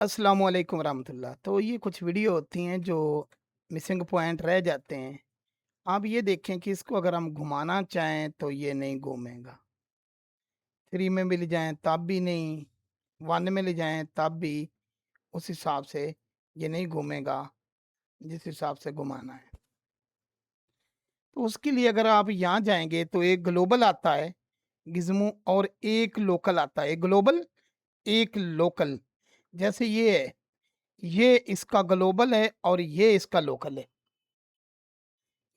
अस्सलाम वालेकुम वरहमतुल्लाह। तो ये कुछ वीडियो होती हैं जो मिसिंग पॉइंट रह जाते हैं। आप ये देखें कि इसको अगर हम घुमाना चाहें तो ये नहीं घूमेगा। 3 में भी ले जाएँ तब भी नहीं, 1 में ले जाएँ तब भी उस हिसाब से ये नहीं घूमेगा जिस हिसाब से घुमाना है। तो उसके लिए अगर आप यहाँ जाएँगे तो एक ग्लोबल आता है गिज़्मो और एक लोकल आता है। एक ग्लोबल, एक लोकल। जैसे ये है, ये इसका ग्लोबल है और ये इसका लोकल है।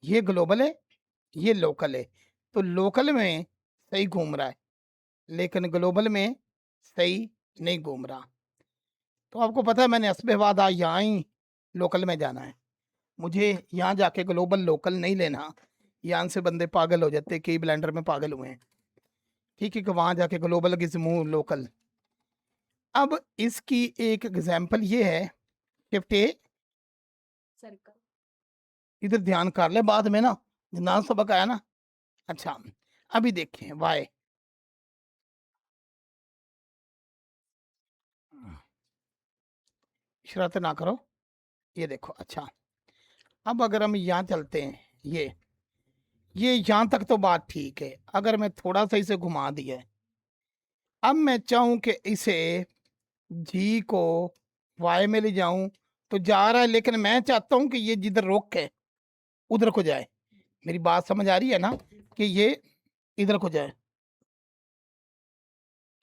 ये ग्लोबल है, ये लोकल है। तो लोकल में सही घूम रहा है, लेकिन ग्लोबल में सही नहीं घूम रहा। तो आपको पता है मैंने हस्बे-बाद यहाँ ही लोकल में जाना है। मुझे यहाँ जाके ग्लोबल लोकल नहीं लेना। यहाँ से बंदे पागल हो जाते हैं, कई ब्लेंडर में पागल हुए हैं। ठीक है कि वहाँ जाके ग्लोबल गिज़्मो लोकल। अब इसकी एक एग्ज़ाम्पल ये है, शिफ्ट ए सर्कल। इधर ध्यान कर ले बाद में ना, ना सबक आया ना। अच्छा, अभी देखें वाई। शरारतें ना करो। ये देखो अच्छा, अब अगर हम यहाँ चलते हैं, ये यहाँ तक तो बात ठीक है। अगर मैं थोड़ा सा इसे घुमा दिया है, अब मैं चाहूँ कि इसे जी को वाई में ले जाऊं तो जा रहा है, लेकिन मैं चाहता हूं कि ये जिधर रोक है उधर को जाए। मेरी बात समझ आ रही है ना, कि ये इधर को जाए।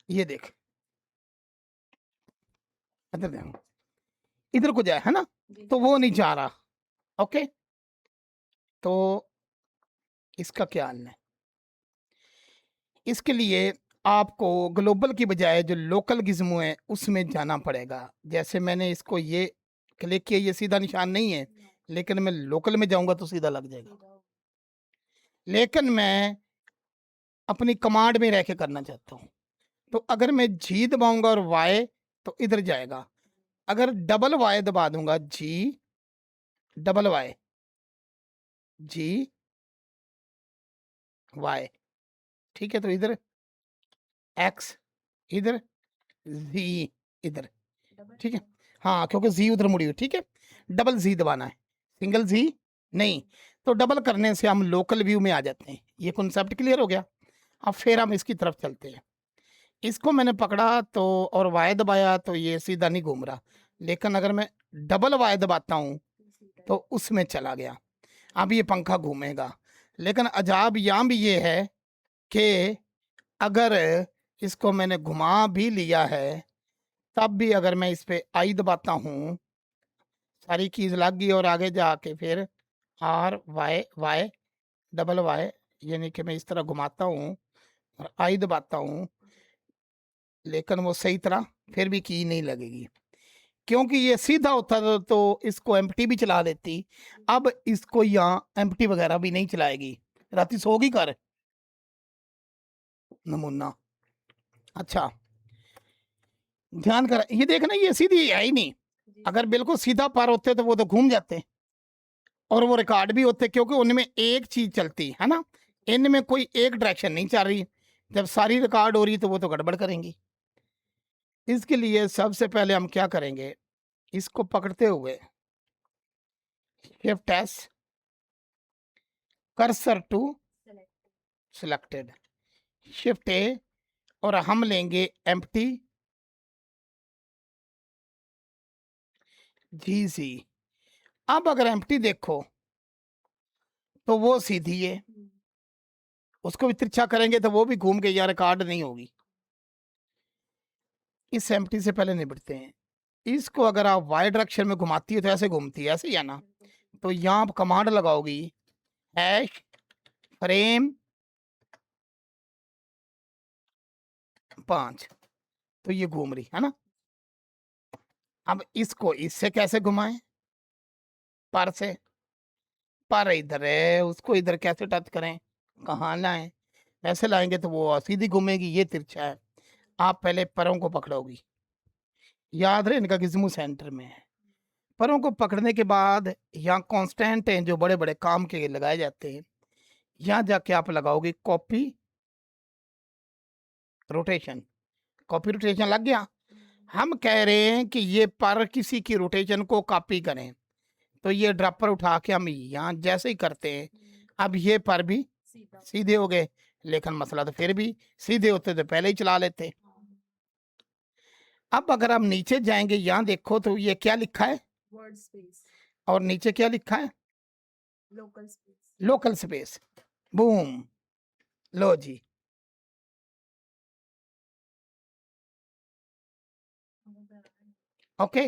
ये देख, इधर देखो, इधर को जाए है ना, तो वो नहीं जा रहा। ओके, तो इसका क्या हल है? इसके लिए आपको ग्लोबल की बजाय जो लोकल गिज़्मो है उसमें जाना पड़ेगा। जैसे मैंने इसको ये क्लिक किया, ये सीधा निशान नहीं है, लेकिन मैं लोकल में जाऊंगा तो सीधा लग जाएगा। लेकिन मैं अपनी कमांड में रह के करना चाहता हूँ। तो अगर मैं जी दबाऊंगा और वाई, तो इधर जाएगा। अगर डबल वाई दबा दूंगा, जी डबल वाई, जी वाई, ठीक है, तो इधर एक्स, इधर जी, इधर, ठीक है। हाँ, क्योंकि जी उधर मुड़ी हुई, ठीक है। डबल जी दबाना है, सिंगल जी नहीं। तो डबल करने से हम लोकल व्यू में आ जाते हैं। ये कॉन्सेप्ट क्लियर हो गया। अब फिर हम इसकी तरफ चलते हैं। इसको मैंने पकड़ा तो और वाई दबाया तो ये सीधा नहीं घूम रहा, लेकिन अगर मैं डबल वाई दबाता हूँ तो उसमें चला गया। अब ये पंखा घूमेगा। लेकिन अजाब यहाँ भी ये है कि अगर इसको मैंने घुमा भी लिया है, तब भी अगर मैं इस पे आई दबाता हूँ, सारी कीज लग गई और आगे जाके फिर R Y Y double Y, यानी कि मैं इस तरह घुमाता हूँ और आई दबाता हूँ, लेकिन वो सही तरह फिर भी की नहीं लगेगी। क्योंकि ये सीधा होता तो इसको एम्प्टी भी चला देती। अब इसको यहाँ एम्प्टी वगैरह भी नहीं चलाएगी। राती सोगी कर नमूना। अच्छा, ध्यान कर, ये देखना, ये सीधी है ही नहीं। अगर बिल्कुल सीधा पार होते तो वो तो घूम जाते और वो रिकॉर्ड भी होते, क्योंकि उनमें एक चीज चलती है ना, इनमें कोई एक डायरेक्शन नहीं चल रही। जब सारी रिकॉर्ड हो रही तो वो तो गड़बड़ करेंगी। इसके लिए सबसे पहले हम क्या करेंगे, इसको पकड़ते हुए shift S, cursor to selected, shift A, और हम लेंगे एम्प्टी जी सी। अब अगर एम्प्टी देखो तो वो सीधी है, उसको भी तिरछा करेंगे तो वो भी घूम के यहाँ रिकॉर्ड नहीं होगी। इस एम्प्टी से पहले निपटते हैं। इसको अगर आप वाई डायरेक्शन में घुमाती है तो ऐसे घूमती है, ऐसे ही है ना। तो यहाँ आप कमांड लगाओगी हैश फ्रेम 5, तो ये घूम रही है ना। अब इसको इससे कैसे घुमाएं, पर से, पर इधर है, उसको इधर कैसे टच करें, कहाँ लाएं? ऐसे लाएंगे तो वो सीधी घूमेगी, ये तिरछा है। आप पहले परों को पकड़ोगी, याद रहे इनका गिज़्मो सेंटर में है। परों को पकड़ने के बाद यहाँ कांस्टेंट हैं जो बड़े बड़े काम के लगाए जाते हैं, यहाँ जाके आप लगाओगे कॉपी रोटेशन। कॉपी रोटेशन लग गया। हम कह रहे हैं कि ये पर किसी की रोटेशन को कॉपी करें, तो ये ड्रॉपर उठा के हम यहाँ जैसे ही करते हैं, अब ये पर भी सीधा सीधे हो गए, लेकिन मसला तो फिर भी सीधे होते तो पहले ही चला लेते। अब अगर हम नीचे जाएंगे, यहाँ देखो तो ये क्या लिखा है, वर्ड स्पेस और नीचे क्या लिखा है, local space local space. Boom, लो जी, ओके।